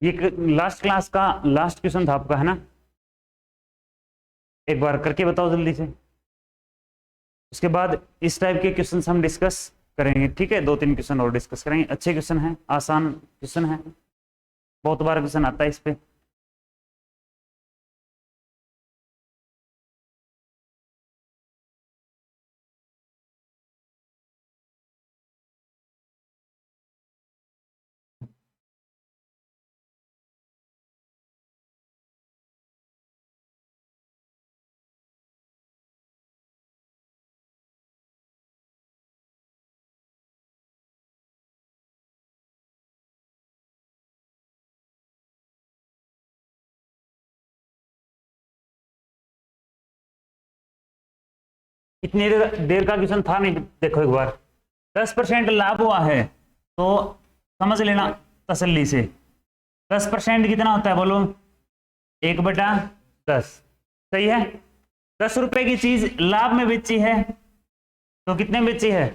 ये last class का last question था आपका, है ना? एक बार करके बताओ जल्दी से। उसके बाद इस टाइप के क्वेश्चन हम डिस्कस करेंगे, ठीक है? 2-3 क्वेश्चन और डिस्कस करेंगे। अच्छे क्वेश्चन हैं, आसान क्वेश्चन है, बहुत बार क्वेश्चन आता है इस पे। कितनी देर का क्वेश्चन था? नहीं, देखो एक बार। 10% लाभ हुआ है तो समझ लेना तसल्ली से। 10% कितना होता है बोलो? 1/10। सही है। 10 रुपए की चीज लाभ में बेची है तो कितने में बेची है?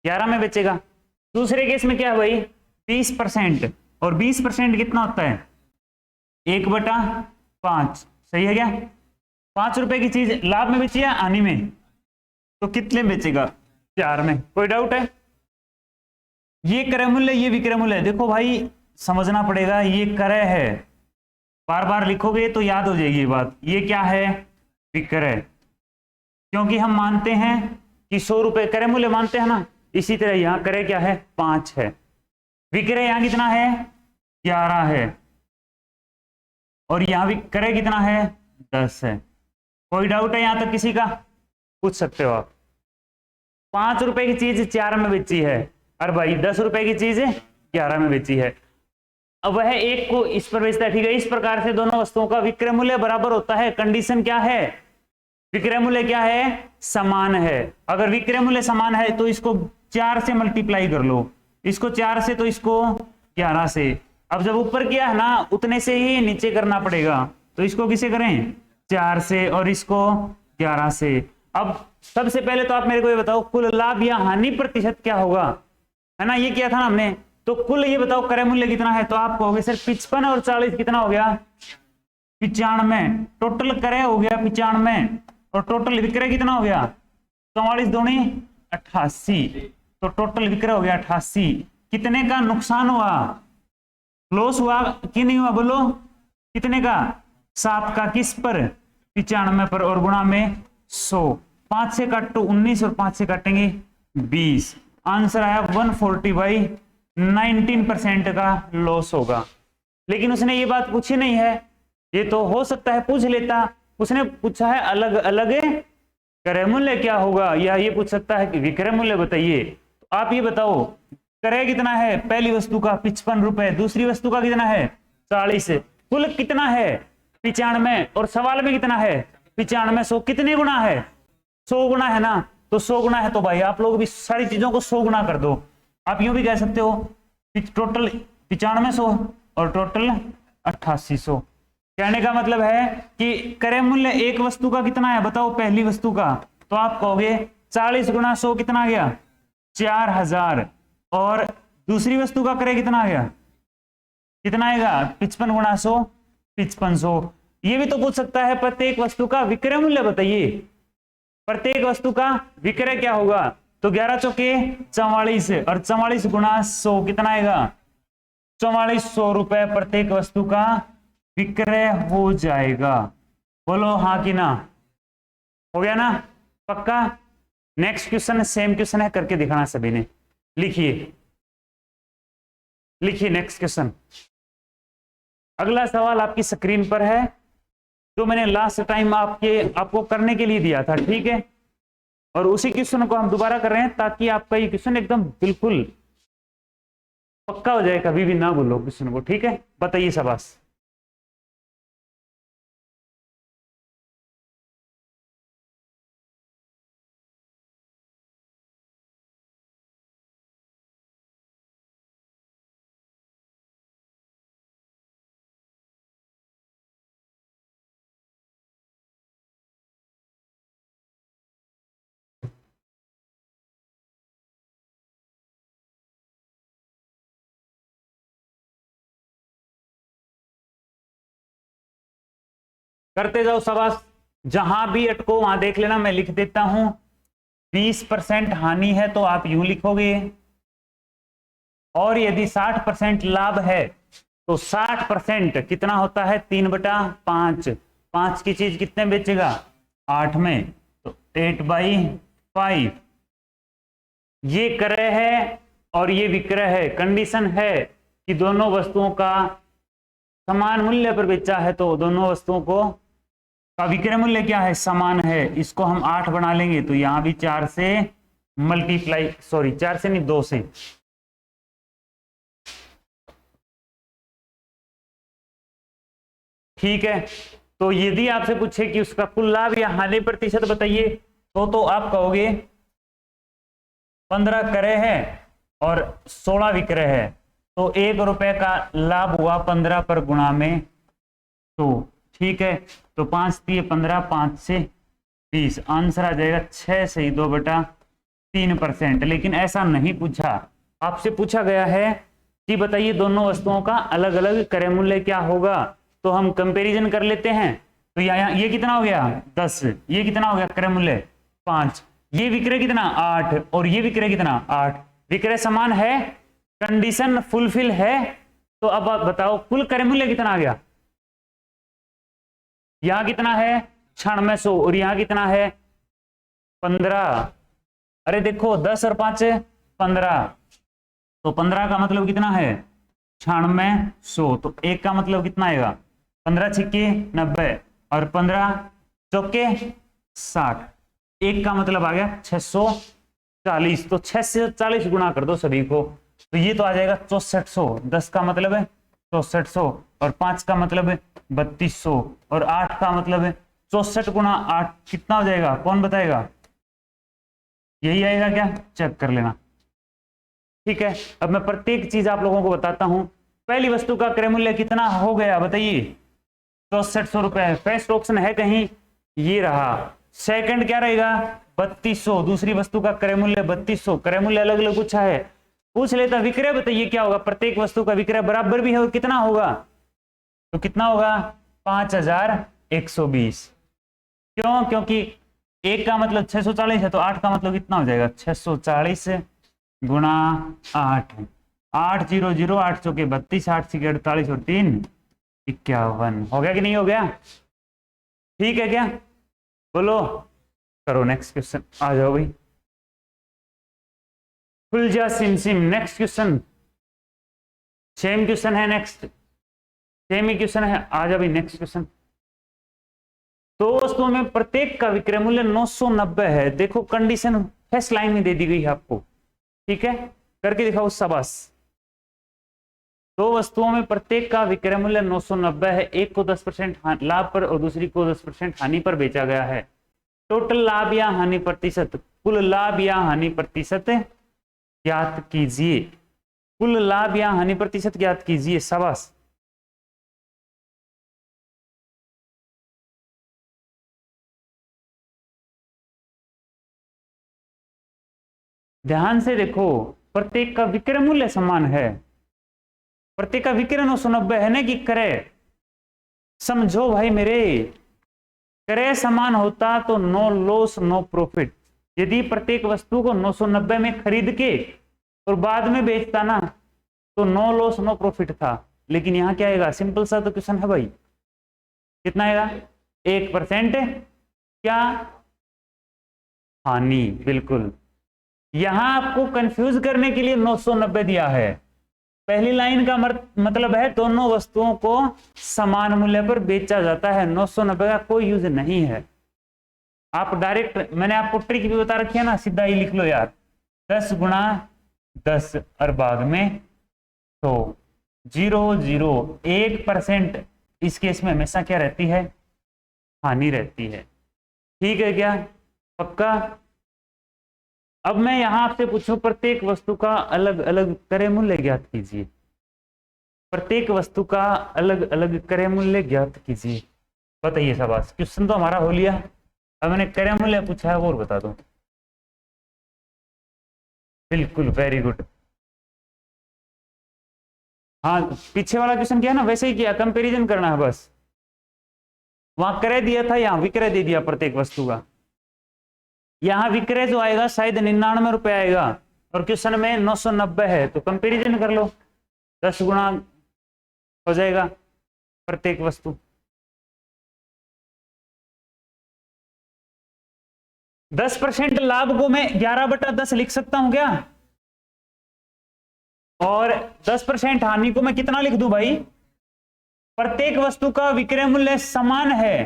11 में बेचेगा। दूसरे केस में क्या है भाई? 20%। और 20% कितना होता है? 1/5। सही है क्या? 5 रुपए की चीज लाभ में बेची है हानि में, तो कितने में बेचेगा? 4 में। कोई डाउट है? ये क्रय मूल्य, ये विक्रय मूल्य है। देखो भाई, समझना पड़ेगा। ये क्रय है, बार बार लिखोगे तो याद हो जाएगी ये बात। ये क्या है? विक्रय। क्योंकि हम मानते हैं कि 100 रुपए क्रय मूल्य मानते हैं ना, इसी तरह यहां क्रय क्या है? 5 है। विक्रय यहां कितना है? 11 है। और यहां विक्रय कितना है? 10 है। कोई डाउट है यहां तक किसी का? पूछ सकते हो आप। 5 रुपए की चीज 4 में बेची है, और भाई 10 रुपए की चीज 11 में बेची है। अब वह एक को इस पर बेचता है, ठीक है? इस प्रकार से दोनों वस्तुओं का विक्रय मूल्य बराबर होता है। कंडीशन क्या है? विक्रय मूल्य क्या है? समान है। अगर विक्रय मूल्य समान है तो इसको 4 से मल्टीप्लाई कर लो, इसको 4 से तो इसको 11 से। अब जब ऊपर किया है ना, उतने से ही नीचे करना पड़ेगा, तो इसको किसे करें? 4 से, और इसको 11 से। अब सबसे पहले तो आप मेरे को ये बताओ, कुल लाभ या हानि प्रतिशत क्या होगा, है ना? ये किया था ना हमने। तो कुल ये बताओ क्रय मूल्य कितना है, तो आप कहोगे सर 55 और 40 कितना हो गया? 95। टोटल क्रय हो गया 95, और टोटल विक्रय कितना हो गया? 44 दूनी 88। तो टोटल विक्रय हो गया 88। कितने का नुकसान हुआ? लॉस हुआ कि नहीं हुआ बोलो? कितने का? 7 का। किस पर? 95 पर, और गुणा में 100। 5 से काटो 19 और 5 से काटेंगे 20। आंसर आया 140/19% का लॉस होगा। लेकिन उसने ये बात पूछी नहीं है। ये तो हो सकता है पूछ लेता। उसने पूछा है अलग अलग क्रय मूल्य क्या होगा, या ये पूछ सकता है कि विक्रय मूल्य बताइए। तो आप ये बताओ, क्रय कितना है? पहली वस्तु का 55 रुपए, दूसरी वस्तु का कितना है? 40। कुल कितना है? 95। और सवाल में कितना है? 95। 100 कितने गुना है? 100 गुना है ना? तो 100 गुना है तो भाई आप लोग भी सारी चीजों को 100 गुना कर दो। आप यूं भी कह सकते हो टोटल 9500 और टोटल 8800। कहने का मतलब है कि क्रय मूल्य एक वस्तु का कितना है बताओ? पहली वस्तु का। तो आप कहोगे 40 गुना 100 कितना आ गया? 4000। और दूसरी वस्तु का क्रय कितना आ गया? कितना आएगा? 55 गुना 100 5500। ये भी तो पूछ सकता है प्रत्येक वस्तु का विक्रय मूल्य बताइए। प्रत्येक वस्तु का विक्रय क्या होगा? तो 11 चौके 44, और 44 गुना 100 कितना आएगा? 4400 रुपए प्रत्येक वस्तु का विक्रय हो जाएगा। बोलो हाँ कि ना? हो गया ना? पक्का? नेक्स्ट क्वेश्चन सेम क्वेश्चन है, करके दिखाना सभी ने। लिखिए लिखिए नेक्स्ट क्वेश्चन। अगला सवाल आपकी स्क्रीन पर है, जो मैंने लास्ट टाइम आपको करने के लिए दिया था, ठीक है? और उसी क्वेश्चन को हम दोबारा कर रहे हैं, ताकि आपका ये क्वेश्चन एकदम बिल्कुल पक्का हो जाए, कभी भी ना भूलो क्वेश्चन को, ठीक है? बताइए शाबाश। करते जाओ शाबाश। जहां भी अटको वहां देख लेना, मैं लिख देता हूं 20% हानि है तो आप यूं लिखोगे, और यदि 60% लाभ है तो 60% कितना होता है 3/5। 5 की चीज कितने बेचेगा 8 में, तो 8/5। ये क्रय है और ये विक्रय है। कंडीशन है कि दोनों वस्तुओं का समान मूल्य पर बेचा है, तो दोनों वस्तुओं को का विक्रय मूल्य क्या है समान है। इसको हम 8 बना लेंगे तो यहां भी 4 से मल्टीप्लाई, सॉरी 4 से नहीं 2 से। ठीक है, तो यदि आपसे पूछे कि उसका कुल लाभ या हानि प्रतिशत बताइए, तो आप कहोगे 15 क्रय है और 16 विक्रय है, तो 1 रुपए का लाभ हुआ 15 पर गुणा में। तो ठीक है, तो 5 दिए 15, 5 से 20, आंसर आ जाएगा 6 से 2/3%। लेकिन ऐसा नहीं पूछा, आपसे पूछा गया है कि बताइए दोनों वस्तुओं का अलग अलग क्रय मूल्य क्या होगा। तो हम कंपैरिजन कर लेते हैं। तो यहाँ ये कितना हो गया 10, ये कितना हो गया क्रय मूल्य 5, ये विक्रय कितना 8 और ये विक्रय कितना 8। विक्रय समान है, कंडीशन फुलफिल है। तो अब आप बताओ कुल क्रय मूल्य कितना आ गया। यहां कितना है 9600 और यहां कितना है 15। अरे देखो 10 और 5 15, तो 15 का मतलब कितना है 9600। तो 1 का मतलब कितना आएगा 15 छिक्के 90 और 15 चौके 60। 1 का मतलब आ गया 640। तो 6 से 40 गुणा कर दो सभी को, तो ये तो आ जाएगा 6400। 10 का मतलब है 6400 और 5 का मतलब है 3200 और 8 का मतलब है 64 गुणा 8 कितना हो जाएगा, कौन बताएगा। यही आएगा क्या, चेक कर लेना। ठीक है, अब मैं प्रत्येक चीज आप लोगों को बताता हूं। पहली वस्तु का क्रय मूल्य कितना हो गया बताइए 6400 रुपए। फर्स्ट ऑप्शन है कहीं, ये रहा। सेकंड क्या रहेगा 3200। दूसरी वस्तु का क्रय मूल्य 3200। क्रय मूल्य अलग अलग पूछा है, पूछ लेता विक्रय बताइए क्या होगा। प्रत्येक वस्तु का विक्रय बराबर भी है, कितना होगा, तो कितना होगा 5120। क्यों, क्योंकि 1 का मतलब 640 है, तो 8 का मतलब कितना हो जाएगा 640 गुणा 8। 8 0 0 8 चौके 32, 8 छक्के 48 और 3 51। हो गया कि नहीं हो गया, ठीक है क्या, बोलो करो नेक्स्ट क्वेश्चन। आ जाओ भाई, खुल जा SIM SIM. Next question, same question है, नेक्स्ट सेम ही क्वेश्चन है। आ जा भाई नेक्स्ट क्वेश्चन। दो वस्तुओं में प्रत्येक का विक्रय मूल्य 990 है। देखो कंडीशन फर्स्ट लाइन में दे दी गई है आपको, ठीक है, करके दिखाओ शाबाश। दो वस्तुओं में प्रत्येक का विक्रय मूल्य 990 है। एक को 10% लाभ पर और दूसरी को 10% हानि पर बेचा गया है। टोटल लाभ या हानि प्रतिशत, कुल लाभ या हानि प्रतिशत ज्ञात कीजिए। कुल लाभ या हानि प्रतिशत ज्ञात कीजिए, शाबाश। ध्यान से देखो, प्रत्येक का विक्रय मूल्य समान है। प्रत्येक का विक्रय 990 है ना, कि क्रय, समझो भाई मेरे, क्रय समान होता तो नो लॉस नो प्रॉफिट। यदि प्रत्येक वस्तु को 990 में खरीद के और बाद में बेचता ना, तो नो लॉस नो प्रॉफिट था। लेकिन यहां क्या आएगा, सिंपल सा तो क्वेश्चन है भाई, कितना आएगा 1% क्या हानि। बिल्कुल, यहां आपको कंफ्यूज करने के लिए 990 दिया है। पहली लाइन का मतलब है दोनों वस्तुओं को समान मूल्य पर बेचा जाता है। 990 का कोई यूज नहीं है। आप डायरेक्ट, मैंने आपको ट्रिक भी बता रखी है ना, सीधा ही लिख लो यार, 10 गुणा 10 और बाद में तो 0.01%। इस केस में हमेशा क्या रहती है, हानि रहती है। ठीक है क्या, पक्का। अब मैं यहां आपसे पूछूं, प्रत्येक वस्तु का अलग अलग क्रय मूल्य ज्ञात कीजिए। प्रत्येक वस्तु का अलग अलग क्रय मूल्य ज्ञात कीजिए, बताइए शाबाश। क्वेश्चन तो हमारा हो लिया, अब मैंने क्रय मूल्य पूछा है वो और बता दो। बिल्कुल, वेरी गुड। हाँ, पीछे वाला क्वेश्चन क्या है ना, वैसे ही किया, कंपैरिजन करना है बस। वहां क्रय दिया था, यहां विक्रय दे दिया प्रत्येक वस्तु का। यहां विक्रय जो आएगा शायद 99 रुपए आएगा और क्वेश्चन में 990 है, तो कंपैरिजन कर लो, 10 गुना हो जाएगा प्रत्येक वस्तु। 10% लाभ को मैं 11/10 लिख सकता हूं क्या? और 10% हानि को मैं कितना लिख दूं भाई? प्रत्येक वस्तु का विक्रय मूल्य समान है,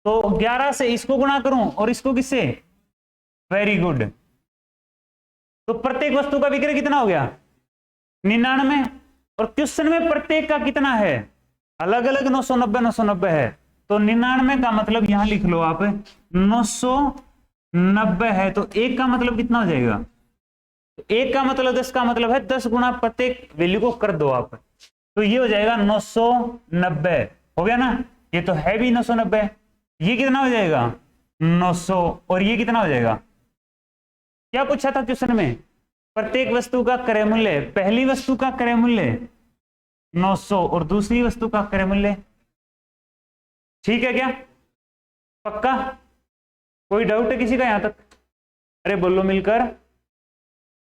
तो 11 से इसको गुणा करूं और इसको किससे? Very good. तो प्रत्येक वस्तु का विक्रय कितना हो गया? 99। और क्वेश्चन में प्रत्येक का कितना है? अलग अलग 990 990 है, तो 99 का मतलब यहां लिख लो आप 990 है, तो एक का मतलब कितना हो जाएगा? एक का मतलब 10 का मतलब है 10 गुना प्रत्येक वैल्यू को कर दो आप, तो ये हो जाएगा 990। हो गया ना? ये तो है भी 990, ये कितना हो जाएगा? 900। और ये कितना हो जाएगा? क्या पूछा था क्वेश्चन में? प्रत्येक वस्तु का क्रय मूल्य, पहली वस्तु का क्रय मूल्य 900 और दूसरी वस्तु का क्रय मूल्य। ठीक है क्या? पक्का? कोई डाउट है किसी का यहां तक? अरे बोलो मिलकर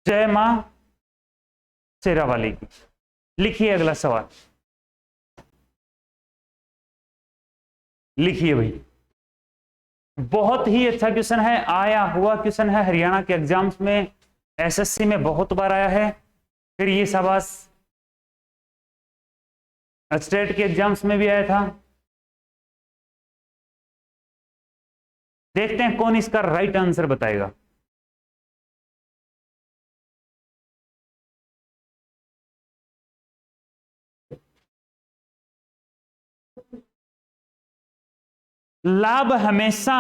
जय मां शेरा वाली की। लिखिए अगला सवाल, लिखिए भाई। बहुत ही अच्छा क्वेश्चन है, आया हुआ क्वेश्चन है, हरियाणा के एग्जाम्स में, एसएससी में बहुत बार आया है, फिर ये शाबाश स्टेट के एग्जाम्स में भी आया था। देखते हैं कौन इसका राइट आंसर बताएगा। लाभ हमेशा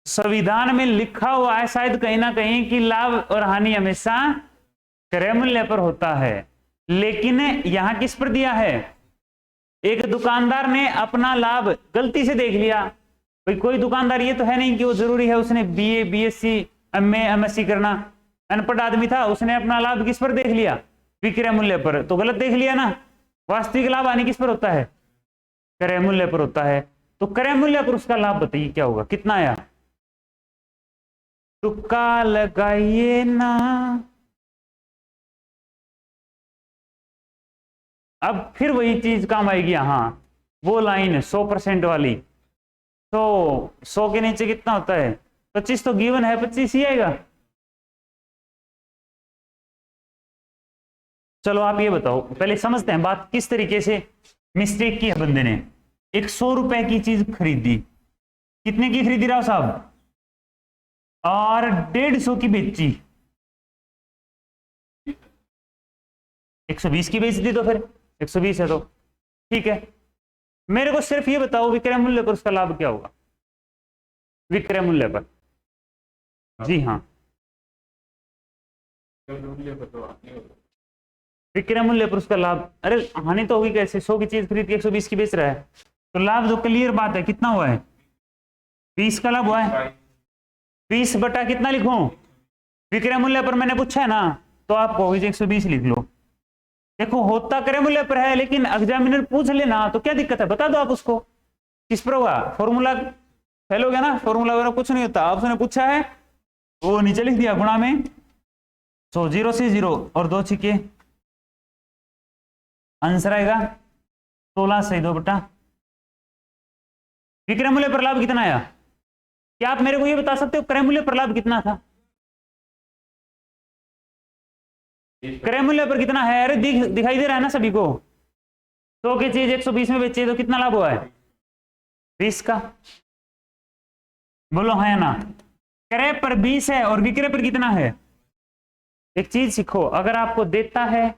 संविधान में लिखा हुआ है शायद कहीं ना कहीं कि लाभ और हानि हमेशा क्रय मूल्य पर होता है, लेकिन यहां किस पर दिया है? एक दुकानदार ने अपना लाभ गलती से देख लिया। भाई कोई दुकानदार ये तो है नहीं कि वो जरूरी है उसने बीए बीएससी एमए एमएससी करना, अनपढ़ आदमी था, उसने अपना लाभ किस पर देख लिया? विक्रय मूल्य पर, तो गलत देख लिया ना। वास्तविक लाभ हानि किस पर होता है? क्रय मूल्य पर होता है। तो क्रय मूल्य पर उसका लाभ बताइए क्या होगा, कितना आया? तुक्का लगाइए ना। अब फिर वही चीज काम आएगी यहां, वो लाइन 100% वाली। तो 100 के नीचे कितना होता है? 25 तो गिवन है, 25 ही आएगा। चलो आप ये बताओ, पहले समझते हैं बात किस तरीके से मिस्टेक की है बंदे ने। एक 100 रुपए की चीज खरीदी, कितने की खरीदी राव साहब? और 150 की बेची, 120 की बेच दी, तो फिर 120 है तो ठीक है। मेरे को सिर्फ ये बताओ विक्रय मूल्य पर उसका लाभ क्या होगा? विक्रय मूल्य पर, जी हाँ, विक्रय मूल्य पर उसका लाभ। अरे हानि तो होगी कैसे? 100 की चीज खरीद के 120 की बेच रहा है, तो लाभ तो क्लियर बात है, कितना हुआ है? 20 का लाभ हुआ है। 20 बटा कितना लिखूं? विक्रय मूल्य पर मैंने पूछा है ना, तो आप कहोगे 120 लिख लो। देखो होता क्रय मूल्य पर है, लेकिन एग्जामिनर पूछ लेना तो क्या दिक्कत है, बता दो आप उसको। किस पर होगा? फॉर्मूला फेल हो गया ना, फॉर्मूला वगैरह कुछ नहीं होता। आपने पूछा है वो नीचे लिख दिया गुणा में, तो 0 से 0 और 2 छिके, आंसर आएगा 16 से 2 बटा। विक्रय मूल्य पर लाभ कितना आया? क्या आप मेरे को ये बता सकते हो क्रय मूल्य पर लाभ कितना था? क्रय मूल्य पर कितना है? अरे दिखाई दे रहा है ना सभी को। 100 की चीज 120 में बेची तो कितना लाभ हुआ है? 20 का। बोलो है ना? क्रय पर 20 है और विक्रय पर कितना है? एक चीज सीखो, अगर आपको देता है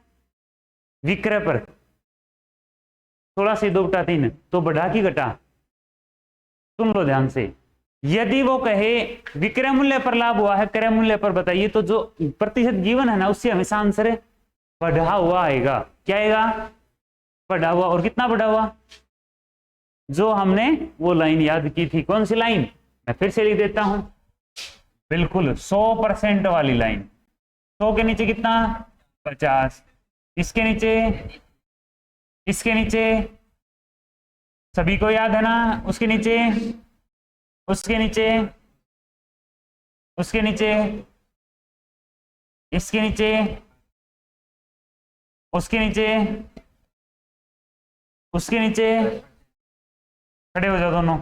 विक्रय पर 16 से 2 बटा 3, तो बढ़ा की घटा? सुन लो ध्यान से। यदि वो कहे विक्रय मूल्य पर लाभ हुआ है, क्रय मूल्य पर बताइए, तो जो प्रतिशत गिवन है ना उससे हमेशा आंसर बढ़ा हुआ आएगा। क्या आएगा? बढ़ा हुआ। और कितना बढ़ा हुआ? जो हमने वो लाइन याद की थी, कौन सी लाइन? मैं फिर से लिख देता हूं, बिल्कुल 100% वाली लाइन। 100 के नीचे कितना? 50। इसके नीचे, इसके नीचे सभी को याद है ना? उसके नीचे, उसके नीचे, उसके नीचे, इसके नीचे, उसके नीचे, उसके नीचे। खड़े हो जाओ दोनों,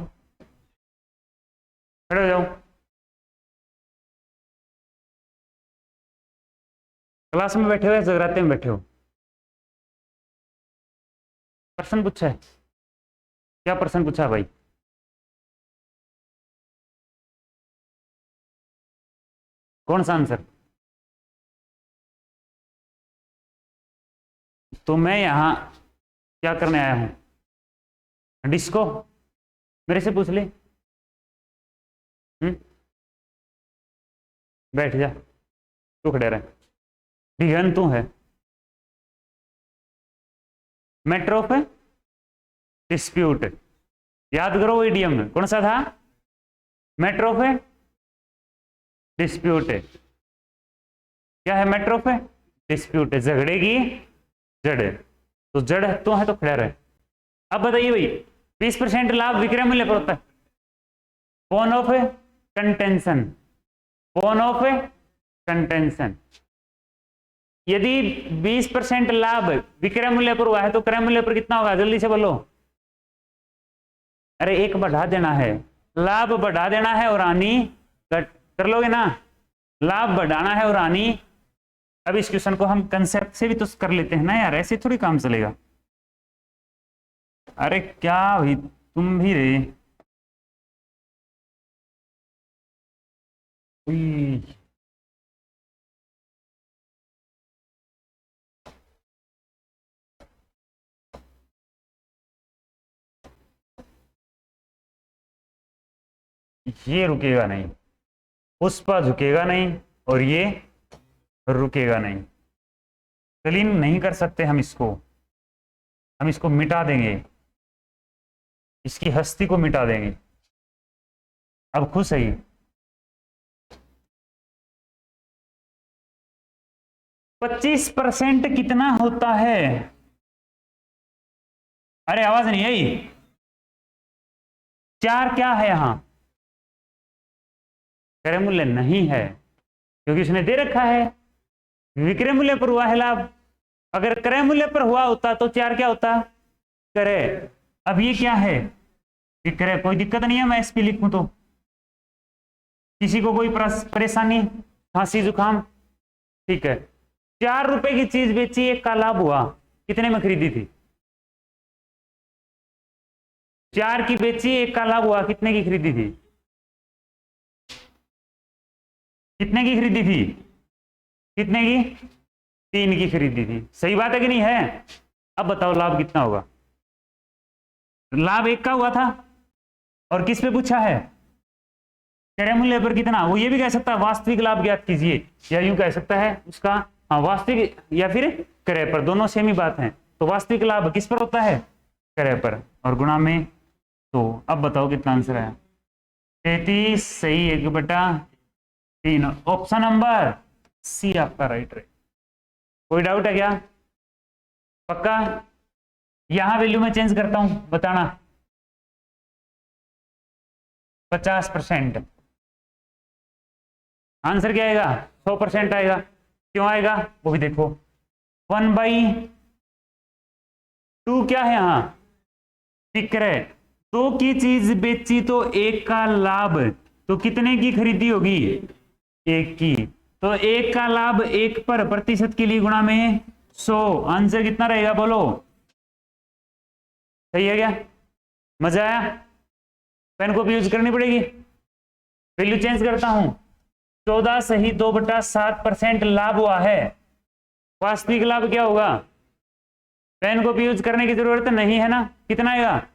खड़े हो जाओ। क्लास में बैठे हो या जगराते में बैठे हो? प्रश्न पूछा है? क्या प्रश्न पूछा है भाई? कौन सा आंसर? तो मैं यहां क्या करने आया हूं? डिस्को? मेरे से पूछ ले। बैठ जा, तू खड़े रहे। विघन तू है। मैटर ऑफ डिस्प्यूट, याद करो ईडीएम में कौन सा था? Matter of dispute. क्या है मैटर ऑफ डिस्प्यूट? झगड़े की जड़। तो जड़ तो है तो खड़ा रहे। अब बताइए भाई, 20% लाभ विक्रय मूल्य पर होता है। Phone of contention, phone of contention. यदि 20% लाभ विक्रय मूल्य पर हुआ है तो क्रय मूल्य पर कितना होगा? जल्दी से बोलो। अरे एक बढ़ा देना है, लाभ बढ़ा देना है और हानि घट कर लोगे ना। लाभ बढ़ाना है और हानि। अब इस क्वेश्चन को हम कंसेप्ट से भी तो कर लेते हैं ना यार, ऐसे थोड़ी काम चलेगा। अरे क्या भाई तुम भी रे। ये रुकेगा नहीं, पुष्पा झुकेगा नहीं और ये रुकेगा नहीं। क्लीन नहीं कर सकते हम इसको, हम इसको मिटा देंगे, इसकी हस्ती को मिटा देंगे। अब खुश है? 25% कितना होता है? अरे आवाज नहीं आई। 4 क्या है यहां? क्रय मूल्य नहीं है क्योंकि उसने दे रखा है विक्रय मूल्य पर हुआ है लाभ। अगर क्रय मूल्य पर हुआ होता तो 4 क्या होता? क्रय। अब ये क्या है? विक्रय। कोई दिक्कत नहीं है मैं एसपी लिखूं तो? किसी को कोई परेशानी, खांसी जुकाम? ठीक है। 4 रुपए की चीज बेची, 1 का लाभ हुआ। कितने में खरीदी थी? 4 की बेची, 1 का लाभ हुआ। कितने की खरीदी थी? कितने की खरीदी थी? कितने की? 3 की खरीदी थी। सही बात है कि नहीं है? अब बताओ लाभ कितना होगा? लाभ 1 का हुआ था और किस पे पूछा है? क्रय मूल्य पर कितना। वो ये भी कह सकता है वास्तविक लाभ ज्ञात कीजिए, या यूं कह सकता है उसका हाँ वास्तविक या फिर क्रय पर, दोनों सेम ही बात है। तो वास्तविक लाभ किस पर होता है? क्रय पर, और गुणा में। तो अब बताओ कितना आंसर है? 33 सही, 1/3। ऑप्शन नंबर सी आपका राइट है। कोई डाउट है क्या? पक्का? यहां वैल्यू में चेंज करता हूं, बताना। 50%। आंसर क्या आएगा? 100% आएगा। क्यों आएगा वो भी देखो। 1/2 क्या है यहां? विक्रय। 2 की चीज बेची तो 1 का लाभ, तो कितने की खरीदी होगी? 1 की। तो 1 का लाभ 1 पर प्रतिशत के लिए गुणा में 100। आंसर कितना रहेगा बोलो? सही है क्या? मजा आया? पेन को भी यूज करनी पड़ेगी। वैल्यू चेंज करता हूं। 14 सही 2/7% लाभ हुआ है। वास्तविक लाभ क्या होगा? पेन को भी यूज करने की जरूरत नहीं है ना। कितना आएगा?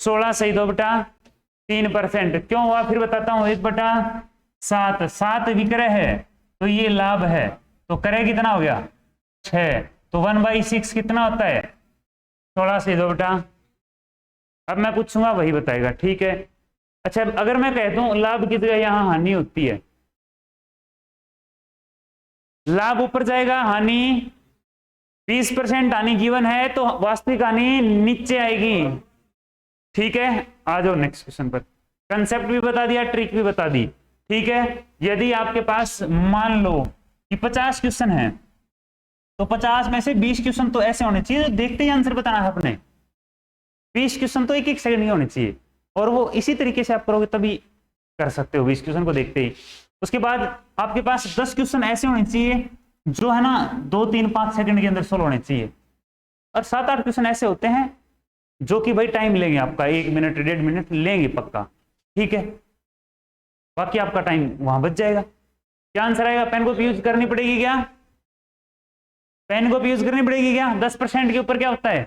16 सही 2/3%। क्यों हुआ फिर बताता हूं। 1/7। 7 विक्रय है तो ये लाभ है, तो क्रय कितना हो गया? 6। तो 1/6 कितना होता है? 16 से 2/। अब मैं पूछूंगा वही बताएगा, ठीक है। अच्छा अगर मैं कह दूं लाभ की जगह यहां हानि होती है, लाभ ऊपर जाएगा, हानि 20% हानि गिवन है, तो वास्तविक हानि नीचे आएगी। ठीक है, आ जाओ नेक्स्ट क्वेश्चन पर। कंसेप्ट भी बता दिया, ट्रिक भी बता दी। ठीक है, यदि आपके पास मान लो कि 50 क्वेश्चन है, तो 50 में से 20 क्वेश्चन तो ऐसे होने चाहिए जो देखते ही आंसर बताना है अपने। 20 क्वेश्चन तो एक एक सेकंड के होने चाहिए, और वो इसी तरीके से आप करोगे तभी कर सकते हो 20 क्वेश्चन को देखते ही। उसके बाद आपके पास 10 क्वेश्चन ऐसे होने चाहिए जो है ना 2, 3, 5 सेकंड के अंदर सोल्व होने चाहिए, और 7-8 क्वेश्चन ऐसे होते हैं जो कि भाई टाइम लेंगे आपका, 1 मिनट 1.5 मिनट लेंगे पक्का। ठीक है, बाकी आपका टाइम वहां बच जाएगा। क्या आंसर आएगा? पेन को यूज करनी पड़ेगी क्या? पेन को यूज करनी पड़ेगी क्या? 10% के ऊपर क्या होता है?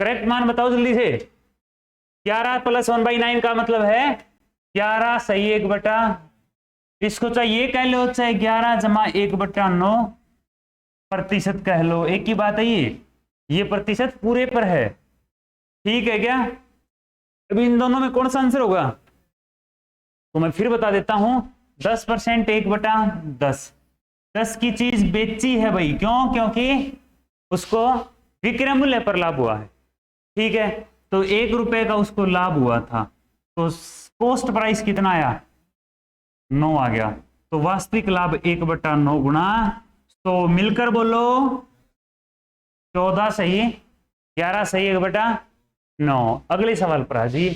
करेक्ट मान बताओ जल्दी से। 11 + 1/9 का मतलब है 11 सही 1/, इसको चाहे ये कह लो चाहे 11 = 1/9 प्रतिशत कह लो, एक ही बात है। ये प्रतिशत पूरे पर है। ठीक है क्या? अभी इन दोनों में कौन सा आंसर होगा? तो मैं फिर बता देता हूं, 10% 1/10। 10 की चीज बेची है भाई, क्यों? क्योंकि उसको विक्रय मूल्य पर लाभ हुआ है। ठीक है, तो 1 रुपए का उसको लाभ हुआ था, तो कॉस्ट प्राइस कितना आया? 9 आ गया। तो वास्तविक लाभ 1/9 गुणा, तो मिलकर बोलो 14 सही 11 सही 1/9। अगले सवाल पर हाजी।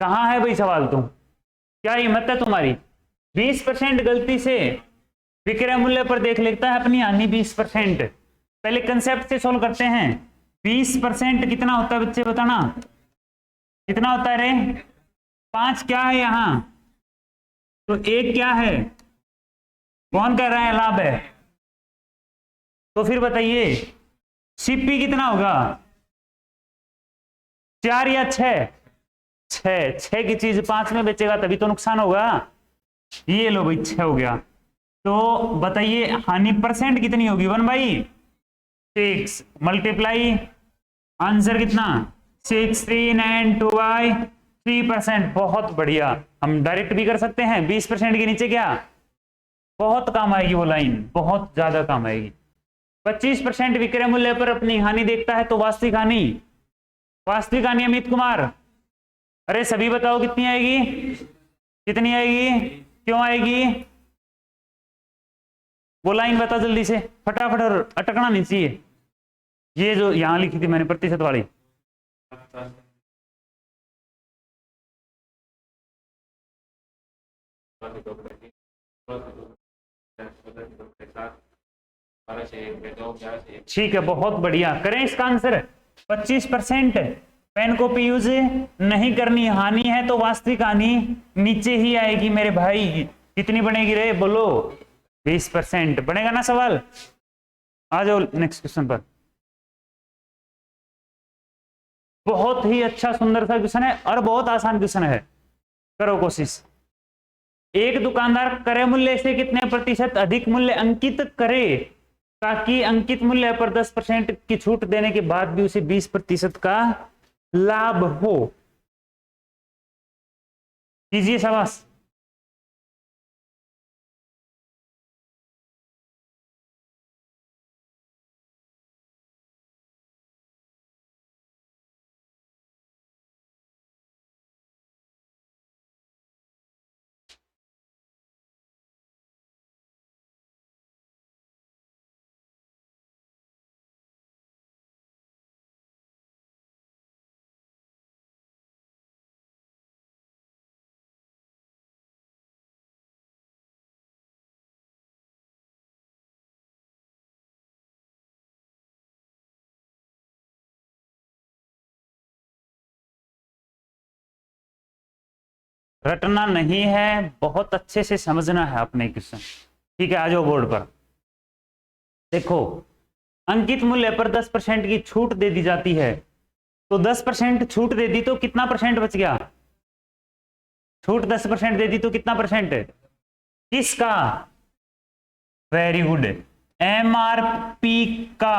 कहां है भाई सवाल? तुम क्या हिम्मत है तुम्हारी? 20% गलती से विक्रय मूल्य पर देख लेता है अपनी हानि 20%। पहले कंसेप्ट से सोल्व करते हैं। 20% कितना होता है बच्चे, बताना कितना होता है रे? 5 क्या है यहां? तो 1 क्या है? कौन कह रहा है लाभ है? तो फिर बताइए सीपी कितना होगा? 4 या 6? 6 की चीज 5 में बेचेगा तभी तो नुकसान होगा। ये लो भाई 6 हो गया। तो बताइए हानि परसेंट कितनी होगी? 1/6 मल्टीप्लाई आंसर कितना? 16 and 2/3%। बहुत बढ़िया, हम डायरेक्ट भी कर सकते हैं। 20% के नीचे क्या? बहुत काम आएगी वो लाइन, बहुत ज्यादा काम आएगी। 25% विक्रय मूल्य पर अपनी हानि देखता है, तो वास्तविक हानि अमित कुमार, अरे सभी बताओ कितनी आएगी? कितनी आएगी? क्यों आएगी? वो लाइन बता जल्दी से फटाफट, और अटकना नहीं चाहिए। ये जो यहां लिखी थी मैंने प्रतिशत वाली, ठीक है, बहुत बढ़िया। करें इसका आंसर 25%। पेन कॉपी यूज नहीं करनी, हानि है तो वास्तविक हानि नीचे ही आएगी मेरे भाई। कितनी बनेगी रे? बोलो 20% बनेगा ना सवाल। आ जाओ नेक्स्ट क्वेश्चन पर। बहुत ही अच्छा सुंदर सा क्वेश्चन है और बहुत आसान क्वेश्चन है, करो कोशिश। एक दुकानदार क्रय मूल्य से कितने प्रतिशत अधिक मूल्य अंकित करे ताकि अंकित मूल्य पर 10% की छूट देने के बाद भी उसे 20% का लाभ हो? कीजिए शाबाश। रटना नहीं है, बहुत अच्छे से समझना है अपने क्वेश्चन। ठीक है, आ जाओ बोर्ड पर। देखो, अंकित मूल्य पर 10% की छूट दे दी जाती है, तो 10% छूट दे दी तो कितना परसेंट बच गया? छूट 10% दे दी तो कितना परसेंट? किसका? वेरी गुड, MRP का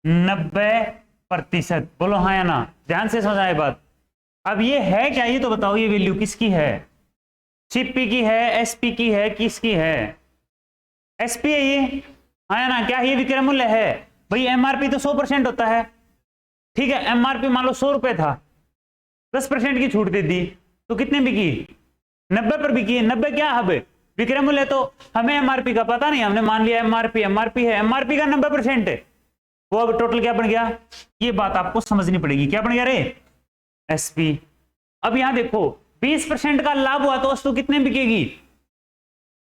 90%। बोलो हाँ या ना, ध्यान से समझना ये बात। अब ये है क्या? ये तो बताओ, ये वैल्यू किसकी है? सीपी की है, एसपी की है, किसकी है? एसपी है ये, हाँ या ना? क्या ये विक्रय मूल्य है? भाई MRP तो 100% होता है, ठीक है, एमआरपी मान लो 100 रुपए था, 10% की छूट दे दी तो कितने बिकी? 90 पर बिकी। 90 क्या अब विक्रय मूल्य, तो हमें एमआरपी का पता नहीं, हमने मान लिया एमआरपी है, एमआरपी का 90% है, वो अब टोटल क्या बन गया? ये बात आपको समझनी पड़ेगी, क्या बन गया रे? एसपी। अब यहां देखो 20% का लाभ हुआ तो वस्तु कितने बिकेगी?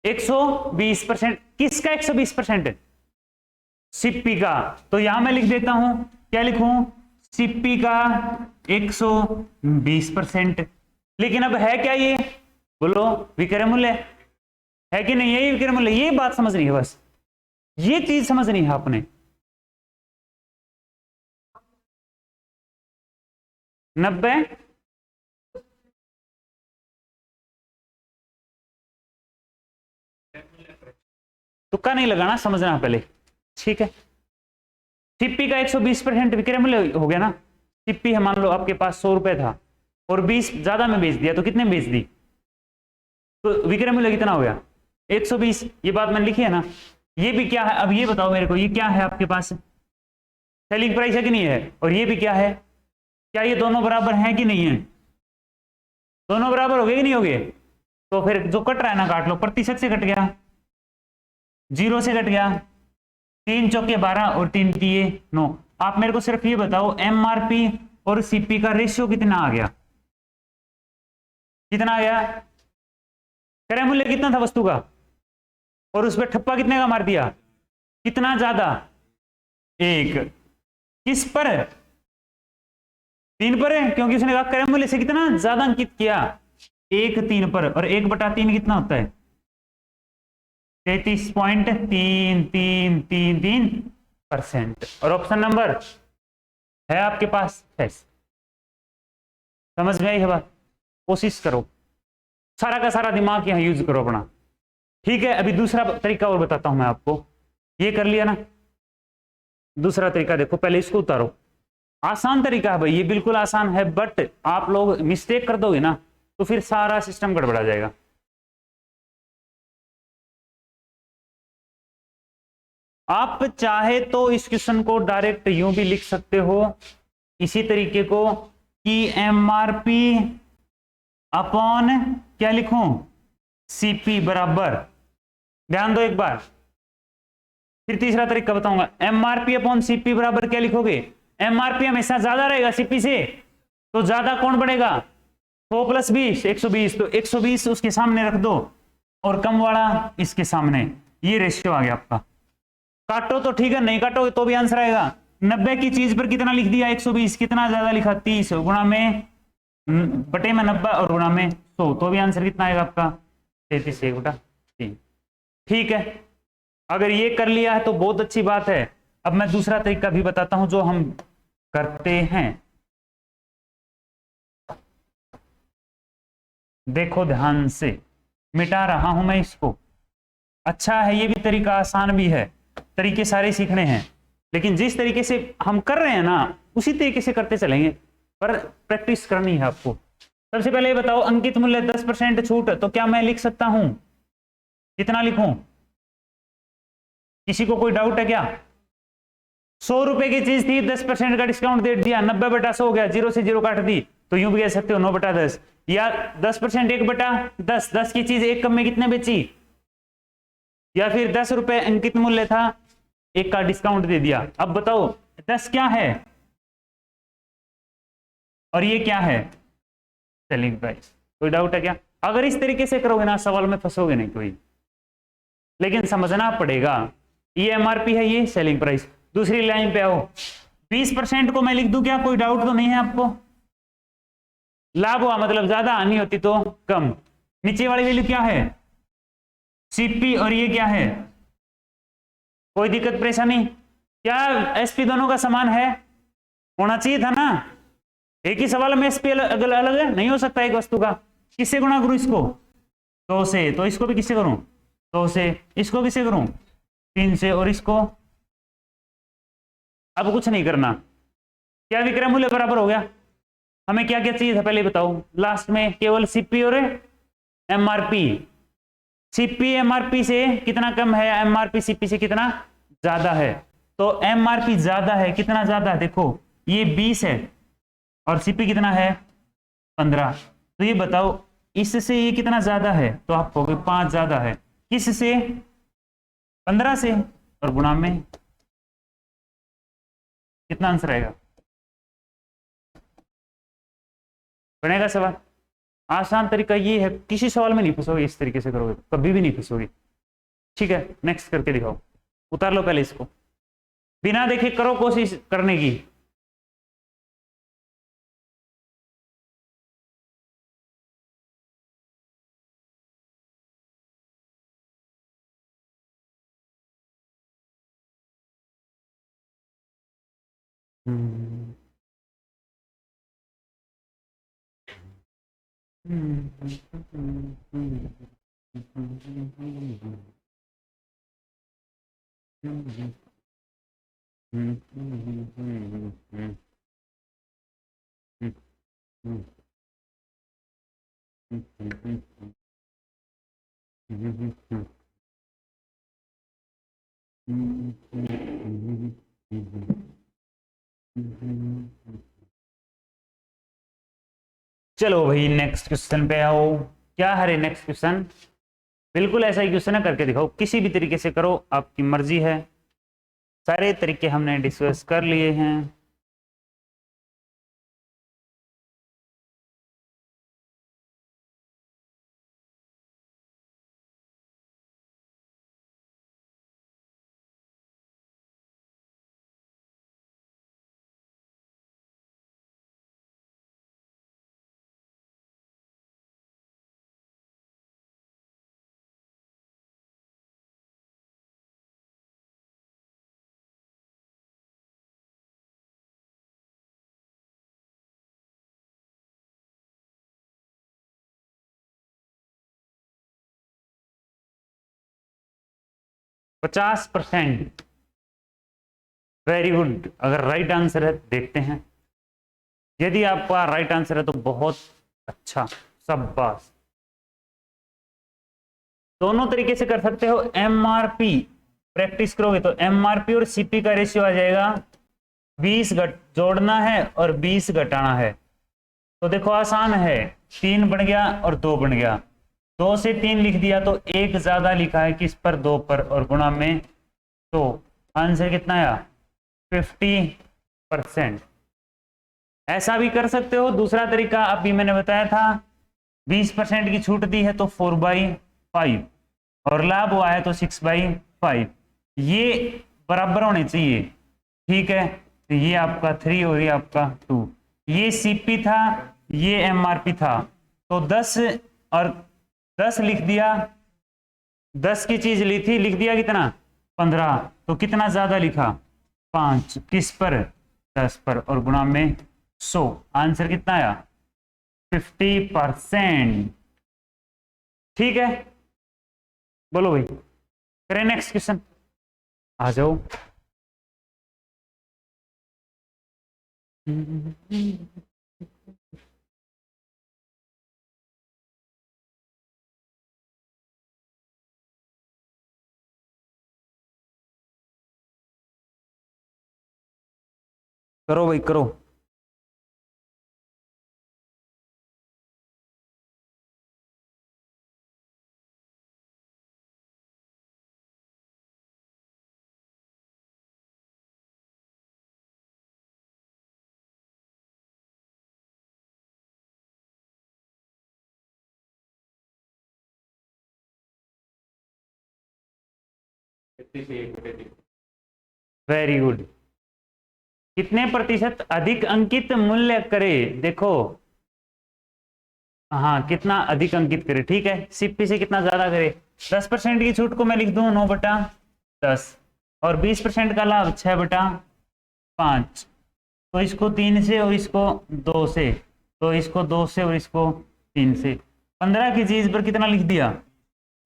120%। किसका 120%? सीपी का। तो यहां मैं लिख देता हूं, क्या लिखूं? सीपी का 120%। लेकिन अब है क्या ये? बोलो, विक्रय मूल्य है कि नहीं? यही विक्रय मूल्य, ये बात समझनी है, बस ये चीज समझनी है आपने। 90 तुक्का नहीं लगाना, समझना पहले, ठीक है। सीपी का 120% विक्रय मूल्य हो गया ना। सीपी है, मान लो आपके पास 100 रुपए था और 20 ज्यादा में बेच दिया, तो कितने में बेच दी? तो विक्रय मूल्य कितना हो गया? 120। ये बात मैंने लिखी है ना। ये भी क्या है? अब ये बताओ मेरे को, ये क्या है आपके पास? सेलिंग प्राइस है कि नहीं है? और ये भी क्या है? क्या ये दोनों बराबर हैं कि नहीं है? दोनों बराबर हो गए कि नहीं हो गए? तो फिर जो कट रहा है ना काट लो, प्रतिशत से कट गया, 0 से कट गया, 3 चौके 12 और 3 तिये 9। आप मेरे को सिर्फ ये बताओ एमआरपी और सीपी का रेशियो कितना आ गया? कितना आ गया? क्रय मूल्य कितना था वस्तु का, और उस पर ठप्पा कितने का मार दिया? कितना ज्यादा? 1। किस पर? 3 पर है, क्योंकि उसने कहा क्रय मूल्य से कितना ज्यादा अंकित किया, 1 3 पर। और 1/3 कितना होता है? 33.3333%। और ऑप्शन नंबर है आपके पास 6। समझ में आई है बात? कोशिश करो, सारा का सारा दिमाग यहां यूज करो अपना, ठीक है। अभी दूसरा तरीका और बताता हूं मैं आपको। ये कर लिया ना, दूसरा तरीका देखो, पहले इसको उतारो। आसान तरीका है भाई, ये बिल्कुल आसान है, बट आप लोग मिस्टेक कर दोगे ना तो फिर सारा सिस्टम गड़बड़ा जाएगा। आप चाहे तो इस क्वेश्चन को डायरेक्ट यूं भी लिख सकते हो, इसी तरीके को, कि एमआरपी अपॉन क्या लिखूं? सीपी बराबर, ध्यान दो एक बार, फिर तीसरा तरीका बताऊंगा। एमआरपी अपॉन सीपी बराबर क्या लिखोगे? एमआरपी हमेशा ज्यादा रहेगा सीपी से, तो ज्यादा कौन बढ़ेगा? 100 + 20 120, तो 120 उसके सामने रख दो और कम वाला इसके सामने। ये रेशियो आ गया आपका। काटो तो ठीक है, नहीं काटो तो भी आंसर आएगा। 90 की चीज पर कितना लिख दिया? 120। कितना ज्यादा लिखा? 30 गुणा में बटे में 90 और गुणा में 100, तो भी आंसर कितना आएगा आपका? 33/3। ठीक है, अगर ये कर लिया है तो बहुत अच्छी बात है। अब मैं दूसरा तरीका भी बताता हूं जो हम करते हैं, देखो ध्यान से, मिटा रहा हूं मैं इसको। अच्छा है, ये भी तरीका आसान भी है, तरीके सारे सीखने हैं, लेकिन जिस तरीके से हम कर रहे हैं ना उसी तरीके से करते चलेंगे, पर प्रैक्टिस करनी है आपको। सबसे पहले ये बताओ, अंकित मूल्य 10% छूट, तो क्या मैं लिख सकता हूं? कितना लिखूं? किसी को कोई डाउट है क्या? 100 रुपए की चीज थी, 10% का डिस्काउंट दे दिया, 90/100 हो गया, 0 से 0 काट दी, तो यूं भी कह सकते हो 9/10। या 10% 1/10, 10 की चीज एक कम में कितने बेची? या फिर 10 रुपए अंकित मूल्य था, 1 का डिस्काउंट दे दिया। अब बताओ 10 क्या है और ये क्या है? Selling price. कोई डाउट है क्या? अगर इस तरीके से करोगे ना सवाल में फंसोगे नहीं कोई, लेकिन समझना पड़ेगा। ये एमआरपी है, ये सेलिंग प्राइस। दूसरी लाइन पे आओ, 20% को मैं लिख दूं क्या? कोई डाउट तो नहीं है आपको? लाभ हुआ मतलब ज्यादा, हानि होती तो कम। नीचे वाली वैल्यू क्या है? सीपी। और ये क्या है? कोई दिक्कत परेशानी? क्या एसपी दोनों का समान है? होना चाहिए था ना। एक ही सवाल में एसपी अलग अलग है, नहीं हो सकता एक वस्तु का। किससे गुणा करूं इसको? 2 से। तो इसको भी किससे करूं? 2 से। इसको किससे करूं? 3 से। और इसको अब कुछ नहीं करना। क्या विक्रय मूल्य बराबर हो गया? हमें क्या क्या चाहिए था पहले बताओ। लास्ट में केवल सीपी और एमआरपी। सीपी एमआरपी से कितना कम है? एमआरपी सीपी से कितना ज्यादा है? तो एमआरपी ज्यादा है। कितना ज्यादा है? देखो ये 20 है और सीपी कितना है 15। तो ये बताओ इससे ये कितना ज्यादा है, तो आप कहोगे 5 ज्यादा है। किससे? 15 से, और गुणा में कितना आंसर आएगा? बनेगा सवाल? आसान तरीका ये है, किसी सवाल में नहीं फंसोगे, इस तरीके से करोगे कभी भी नहीं फंसोगे। ठीक है, नेक्स्ट करके दिखाओ। उतार लो पहले इसको, बिना देखे करो कोशिश करने की। चलो भाई नेक्स्ट क्वेश्चन पे आओ। क्या है नेक्स्ट क्वेश्चन? बिल्कुल ऐसा ही क्वेश्चन है, करके दिखाओ। किसी भी तरीके से करो, आपकी मर्जी है। सारे तरीके हमने डिस्कस कर लिए हैं। पचास 50%। Very good. अगर राइट आंसर है देखते हैं। यदि आपका राइट आंसर है तो बहुत अच्छा, शाबाश। दोनों तरीके से कर सकते हो। एमआरपी प्रैक्टिस करोगे तो एमआरपी और सीपी का रेशियो आ जाएगा 20 जोड़ना है और 20 घटाना है। तो देखो आसान है, 3 बन गया और 2 बन गया। 2 से 3 लिख दिया तो 1 ज्यादा लिखा है किस पर? 2 पर, और गुणा में। तो आंसर कितना आया? 50%। ऐसा भी कर सकते हो। दूसरा तरीका अभी मैंने बताया था, 20% की छूट दी है तो 4/5, और लाभ हुआ है तो 6/5। ये बराबर होने चाहिए। ठीक है, तो ये आपका 3 और ये आपका 2। ये सीपी था, ये एमआरपी था। तो 10 और 10 लिख दिया, 10 की चीज ली थी, लिख दिया कितना? 15। तो कितना ज्यादा लिखा? 5। किस पर? 10 पर, और गुणा में 100। आंसर कितना आया? 50%। ठीक है, बोलो भाई, करें नेक्स्ट क्वेश्चन। आ जाओ। करो भाई करो। Very good. कितने प्रतिशत अधिक अंकित मूल्य करे? देखो, हाँ, कितना अधिक अंकित करे। ठीक है, सीपी से कितना ज्यादा करे। 10% की छूट को मैं लिख दूं 9/10, और 20% का लाभ 6/5। तो इसको 3 से और इसको 2 से, तो इसको 2 से और इसको 3 से। 15 की चीज पर कितना लिख दिया?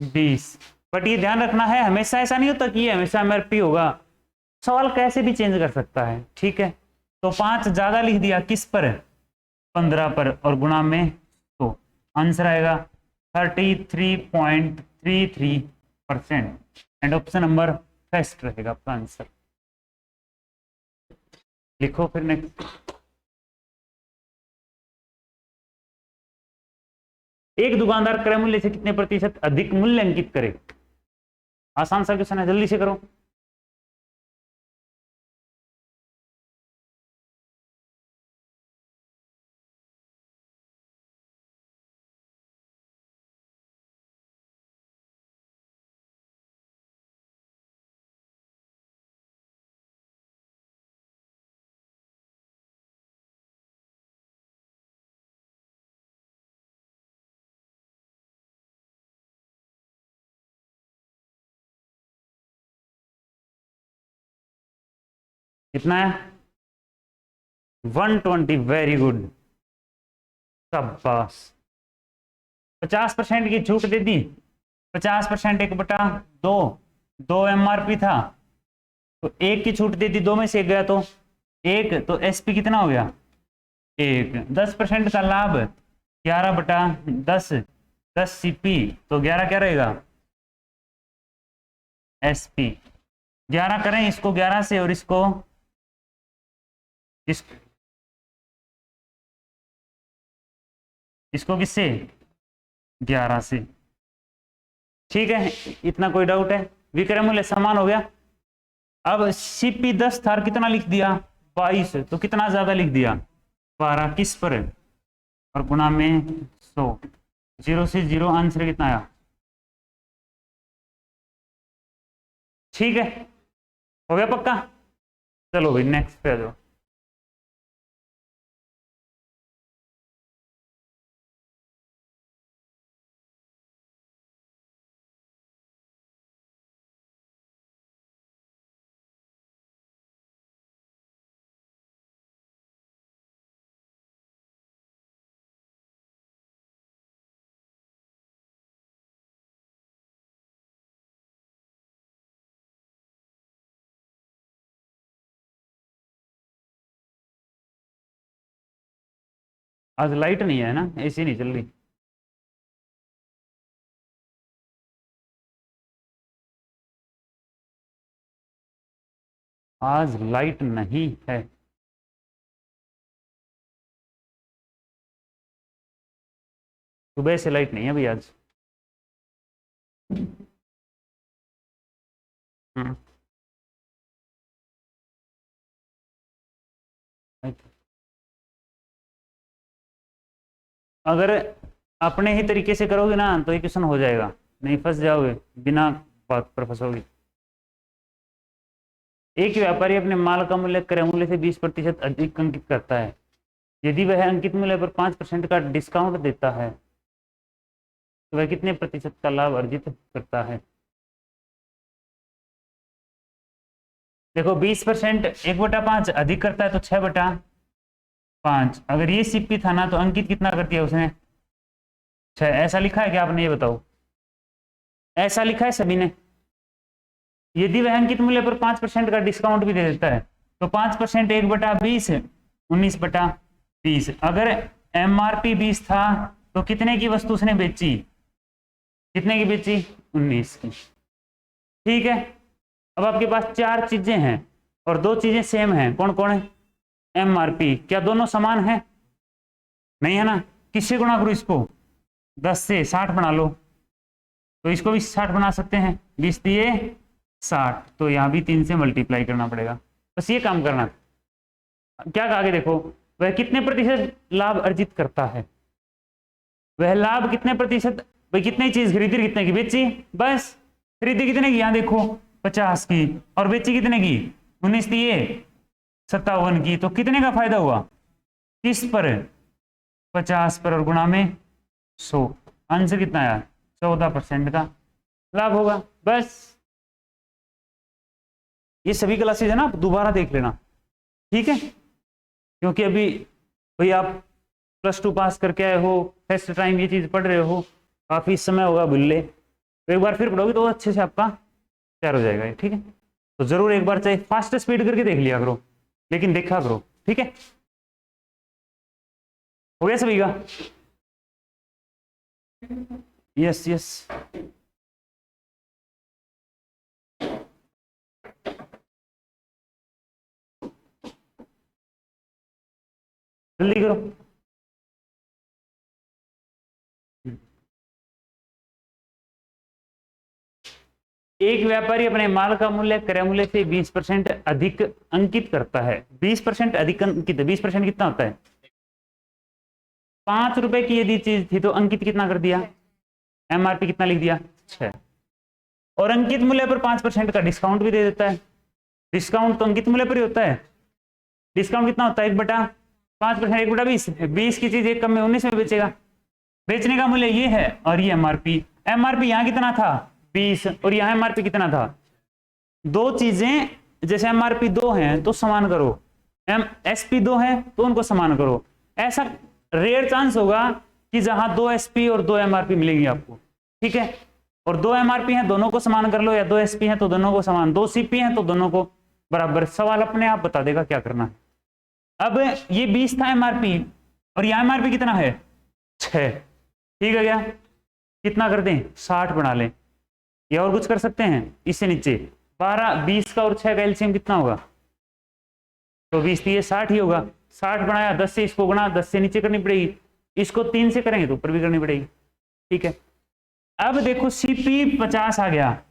20। बट ये ध्यान रखना है, हमेशा ऐसा नहीं होता कि ये हमेशा एमआरपी होगा। सवाल कैसे भी चेंज कर सकता है। ठीक है, तो 5 ज्यादा लिख दिया किस पर? 15 पर, और गुणा में। तो आंसर आएगा 33.33%। एंड ऑप्शन नंबर फर्स्ट रहेगा आपका आंसर। लिखो फिर नेक्स्ट। एक दुकानदार क्रय मूल्य से कितने प्रतिशत अधिक मूल्य अंकित करे? आसान सा क्वेश्चन है, जल्दी से करो। कितना है? 120। वेरी गुड, शाबाश। 50% की छूट दे दी। 50% 1/2, 2 MRP था तो 1 की छूट दे दी, 2 में से 1 गया तो 1, तो SP कितना हो गया? 1। 10% का लाभ 11/10, 10 CP, तो 11 क्या रहेगा? SP। 11 करें इसको 11 से और इसको इसको किससे? 11 से। ठीक है, इतना कोई डाउट है? विक्रय मूल्य समान हो गया। अब CP 10 था, कितना लिख दिया? 22, तो कितना ज्यादा लिख दिया? 12 किस पर? और गुणा में 100। 0 से 0, आंसर कितना आया? ठीक है, हो गया पक्का? चलो भाई नेक्स्ट पे आ जाओ। आज लाइट नहीं है ना, AC नहीं चल रही। आज लाइट नहीं है। सुबह से लाइट नहीं है भाई आज। हम्म। अगर अपने ही तरीके से करोगे ना तो ये क्वेश्चन हो जाएगा, नहीं फंस जाओगे, बिना बात पर फंसोगे। एक व्यापारी अपने माल का मूल्य क्रय मूल्य से 20% अधिक अंकित करता है। यदि वह अंकित मूल्य पर 5% का डिस्काउंट देता है तो वह कितने प्रतिशत का लाभ अर्जित करता है? देखो 20% 1/5 अधिक करता है तो 6/5। अगर ये CP था ना तो अंकित कितना कर दिया उसने? 6। ऐसा लिखा है क्या आपने, ये बताओ? ऐसा लिखा है सभी ने? यदि वह अंकित मूल्य पर 5% का डिस्काउंट भी दे देता है तो 5% 1/20, 19/20। अगर MRP 20 था तो कितने की वस्तु उसने बेची? कितने की बेची? 19 की। ठीक है, अब आपके पास 4 चीजें हैं और 2 चीजें सेम हैं। कौन कौन है? MRP। क्या दोनों समान है? नहीं है ना। किससे गुणा करूं इसको? 10 से 60 बना लो, तो इसको भी 60 बना सकते हैं। 20 दिए 60, तो यहां भी 3 से मल्टीप्लाई करना पड़ेगा। बस ये काम करना। क्या कहा आगे देखो, वह कितने प्रतिशत लाभ अर्जित करता है? वह लाभ कितने प्रतिशत? भाई कितनी चीज खरीदी, कितने की बेची? बस। खरीदी कितने की? यहां देखो 50 की, और बेची कितने की? 19 दिए 57 की, तो कितने का फायदा हुआ? किस पर? 50 पर, और गुणा में 100। आंसर कितना आया? 14% का लाभ होगा। बस। ये सभी क्लासेज है ना, आप दोबारा देख लेना, ठीक है? क्योंकि अभी भाई आप +2 पास करके आए हो, फर्स्ट टाइम ये चीज पढ़ रहे हो, काफी समय होगा भूले, तो एक बार फिर पढ़ोगे तो अच्छे से आपका तैयार हो जाएगा, ठीक है? तो जरूर एक बार चाहे फास्ट स्पीड करके देख लिया करो, लेकिन देखा करो, ठीक है? हो गया सभी का? Yes yes. जल्दी करो। एक व्यापारी अपने माल का मूल्य क्रय मूल्य से 20% अधिक अंकित करता है। 20% अधिक अंकित, 20% कितना होता है? 5 रुपए की यदि चीज थी तो अंकित कितना कर दिया? एमआरपी कितना लिख दिया? 6। और अंकित मूल्य पर 5% का डिस्काउंट भी दे देता है। डिस्काउंट तो अंकित मूल्य पर ही होता है। डिस्काउंट कितना होता है? 1/5%, 1/20। 20 की चीज एक कम में 19 में बेचेगा। बेचने का मूल्य ये है और ये एमआरपी। एमआरपी यहां कितना था? 20। और यहां एमआरपी कितना था? दो चीजें जैसे एमआरपी 2 है तो समान करो, एसपी 2 है तो उनको समान करो। ऐसा रेयर चांस होगा कि जहां 2 एसपी और 2 एमआरपी मिलेगी आपको, ठीक है। और 2 एमआरपी हैं दोनों को समान कर लो, या 2 एसपी हैं तो दोनों को समान, 2 सीपी हैं तो दोनों को बराबर। सवाल अपने आप बता देगा क्या करना है। अब ये 20 था एमआरपी और यहां एमआरपी कितना है? 6। ठीक है क्या? कितना कर दें? 60 बना लें, या और कुछ कर सकते हैं इससे नीचे? 12, 20 का और 6 का एलसीएम कितना होगा? तो 20 थी, ये 60 ही होगा। 60 बनाया, 10 से इसको गुणा, 10 से नीचे करनी पड़ेगी, इसको 3 से करेंगे तो ऊपर भी करनी पड़ेगी, ठीक है। अब देखो सीपी 50 आ गया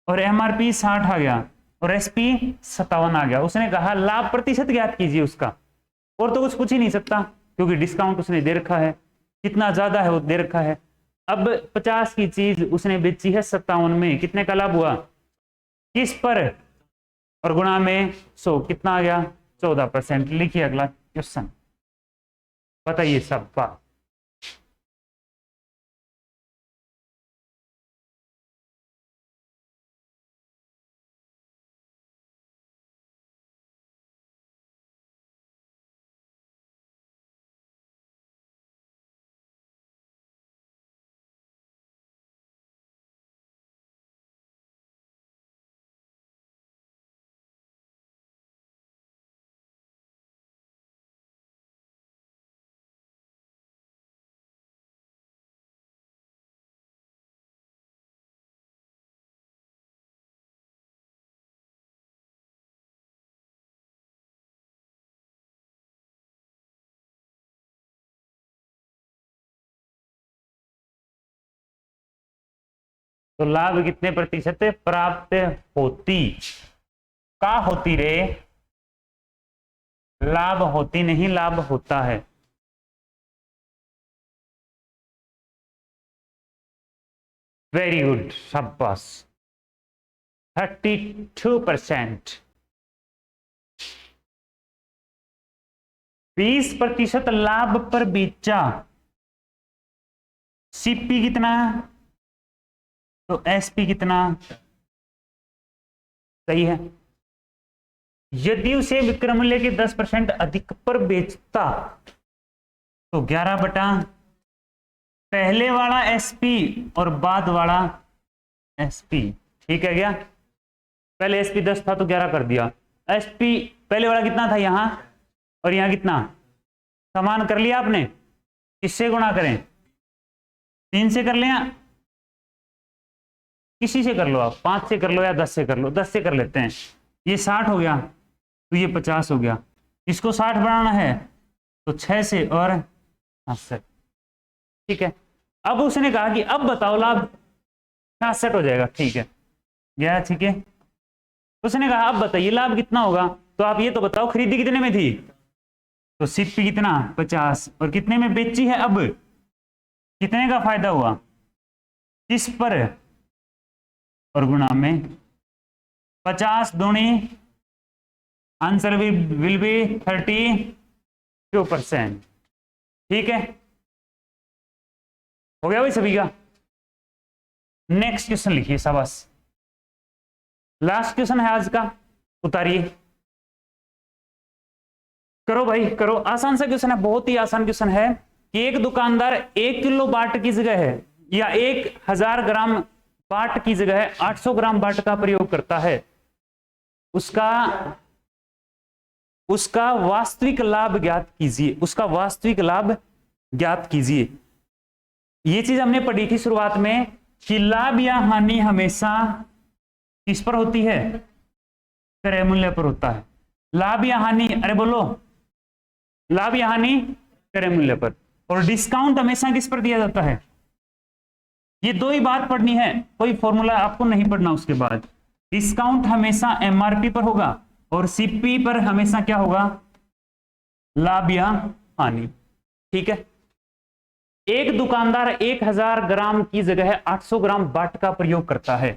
और एमआरपी 60 आ गया और एसपी 57 आ गया। उसने कहा लाभ प्रतिशत ज्ञात कीजिए उसका, और तो कुछ पूछ ही नहीं सकता क्योंकि डिस्काउंट उसने दे रखा है, कितना ज्यादा है वो दे रखा है। अब 50 की चीज उसने बेची है 57 में, कितने का लाभ हुआ? किस पर? और गुणा में 100, कितना आ गया? 14%। लिखिए अगला क्वेश्चन, बताइए सब बात। तो लाभ कितने प्रतिशत प्राप्त होती? का होती रे? लाभ होती नहीं, लाभ होता है। वेरी गुड, शाबाश। 32%। 20% लाभ पर बेचा। सीपी कितना तो एसपी कितना? सही है। यदि उसे विक्रय मूल्य के 10% अधिक पर बेचता तो 11 बटा पहले वाला एसपी और बाद वाला एसपी, ठीक है क्या? पहले एसपी 10 था तो 11 कर दिया। एसपी पहले वाला कितना था यहां, और यहां कितना? समान कर लिया आपने। किससे गुणा करें? 3 से कर लिया, किसी से कर लो आप, 5 से कर लो या 10 से कर लो। 10 से कर लेते हैं। ये 60 हो गया तो ये 50 हो गया। इसको 60 बनाना है तो 6 से और 68, ठीक है। अब उसने कहा कि अब बताओ लाभ 66 हो जाएगा, ठीक है गया, ठीक है। उसने कहा अब बताइए लाभ कितना होगा, तो आप ये तो बताओ खरीदी कितने में थी? तो सीपी कितना? 50, और कितने में बेची है? अब कितने का फायदा हुआ? किस पर? और गुणा में 50 दूनी, आंसर विल बी 32%, ठीक है। हो गया भाई सभी का? नेक्स्ट क्वेश्चन लिखिए, शाबाश। लास्ट क्वेश्चन है आज का, उतारिए। करो भाई करो, आसान सा क्वेश्चन है, बहुत ही आसान क्वेश्चन है कि एक दुकानदार 1 किलो बाट की जगह है या 1000 ग्राम बाट की जगह 800 ग्राम बाट का प्रयोग करता है, उसका वास्तविक लाभ ज्ञात कीजिए। उसका वास्तविक लाभ ज्ञात कीजिए। ये चीज हमने पढ़ी थी शुरुआत में कि लाभ या हानि हमेशा किस पर होती है? क्रय मूल्य पर होता है। लाभ या हानि, अरे बोलो, लाभ या हानि क्रय मूल्य पर। और डिस्काउंट हमेशा किस पर दिया जाता है? ये दो ही बात पढ़नी है, कोई फॉर्मूला आपको नहीं पढ़ना। उसके बाद डिस्काउंट हमेशा एमआरपी पर होगा और सीपी पर हमेशा क्या होगा? लाभ या हानि। ठीक है। एक दुकानदार 1000 ग्राम की जगह 800 ग्राम बाट का प्रयोग करता है।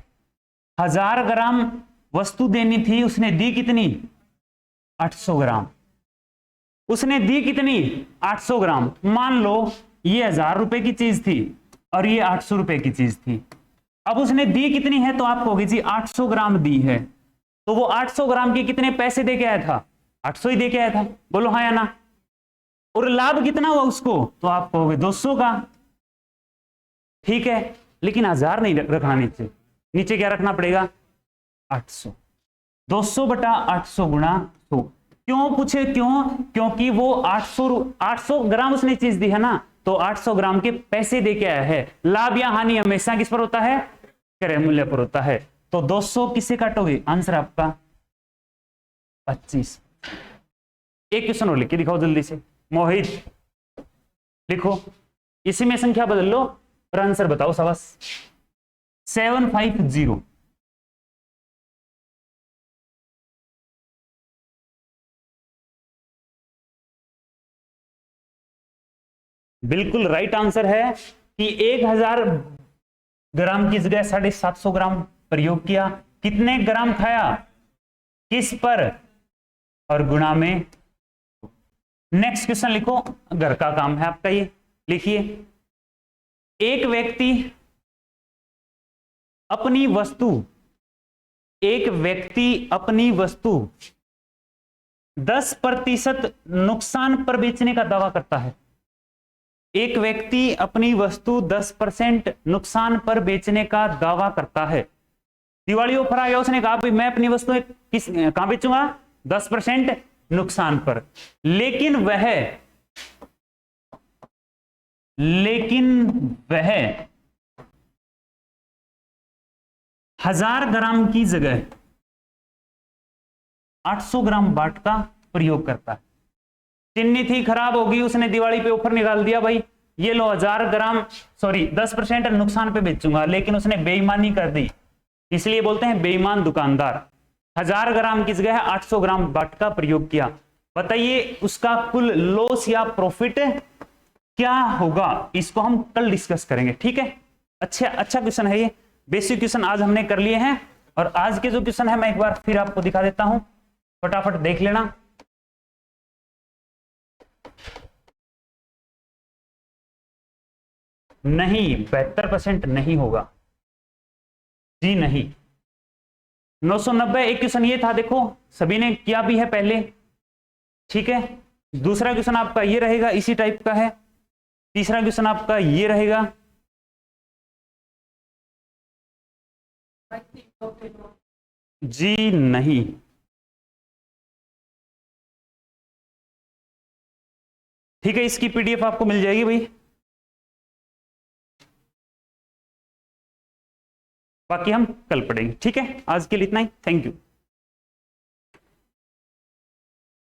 1000 ग्राम वस्तु देनी थी, उसने दी कितनी? 800 ग्राम। उसने दी कितनी? 800 ग्राम। मान लो ये 1000 रुपए की चीज थी और ये 800 रुपए की चीज थी। अब उसने दी कितनी है? तो आप कहोगे जी 800 ग्राम दी है। तो वो 800 ग्राम के कितने पैसे दे के आया था? 800 ही दे के आया था। बोलो हाँ या ना? और लाभ कितना हुआ उसको? तो आप कहोगे 200 का। ठीक है, लेकिन 1000 नहीं रखना नीचे, नीचे क्या रखना पड़ेगा? 800। 200 बटा 800 गुणा 100। क्यों पूछे? क्यों? क्योंकि वो 800 ग्राम उसने चीज दी है ना, तो 800 ग्राम के पैसे दे के आया है। लाभ या हानि हमेशा किस पर होता है? क्रय मूल्य पर होता है। तो 200 किससे काटोगे? आंसर आपका 25। एक क्वेश्चन और लिख के दिखाओ जल्दी से। मोहित लिखो, इसी में संख्या बदल लो और आंसर बताओ। शाबाश। 750। बिल्कुल राइट आंसर है कि 1000 ग्राम की जगह 750 ग्राम प्रयोग किया। कितने ग्राम खाया? किस पर? और गुणा में। नेक्स्ट क्वेश्चन लिखो, घर का काम है आपका ये। लिखिए, एक व्यक्ति अपनी वस्तु 10% नुकसान पर बेचने का दावा करता है। एक व्यक्ति अपनी वस्तु 10% नुकसान पर बेचने का दावा करता है। दिवाली ऑफर आ गया, उसने कहा भाई मैं अपनी वस्तु कहां बेचूंगा? 10% नुकसान पर। लेकिन वह 1000 ग्राम की जगह 800 ग्राम बाट का प्रयोग करता है। चिन्नी थी खराब होगी, उसने दिवाली पे ऑफर निकाल दिया, भाई ये लो 10% नुकसान पे बेचूंगा, लेकिन उसने बेईमानी कर दी, इसलिए बोलते हैं बेईमान दुकानदार। 1000 ग्राम की जगह 800 ग्राम बाट का प्रयोग किया। बताइए उसका कुल लॉस या प्रॉफिट क्या होगा? इसको हम कल डिस्कस करेंगे। ठीक है, अच्छा क्वेश्चन है ये। बेसिक क्वेश्चन आज हमने कर लिए हैं, और आज के जो क्वेश्चन है मैं एक बार फिर आपको दिखा देता हूं, फटाफट देख लेना। नहीं, 72% नहीं होगा जी, नहीं। 990 एक क्वेश्चन ये था, देखो सभी ने किया भी है पहले। ठीक है, दूसरा क्वेश्चन आपका ये रहेगा, इसी टाइप का है। तीसरा क्वेश्चन आपका ये रहेगा। जी नहीं। ठीक है, इसकी पीडीएफ आपको मिल जाएगी भाई। बाकी हम कल पढ़ेंगे। ठीक है, आज के लिए इतना ही। Thank you.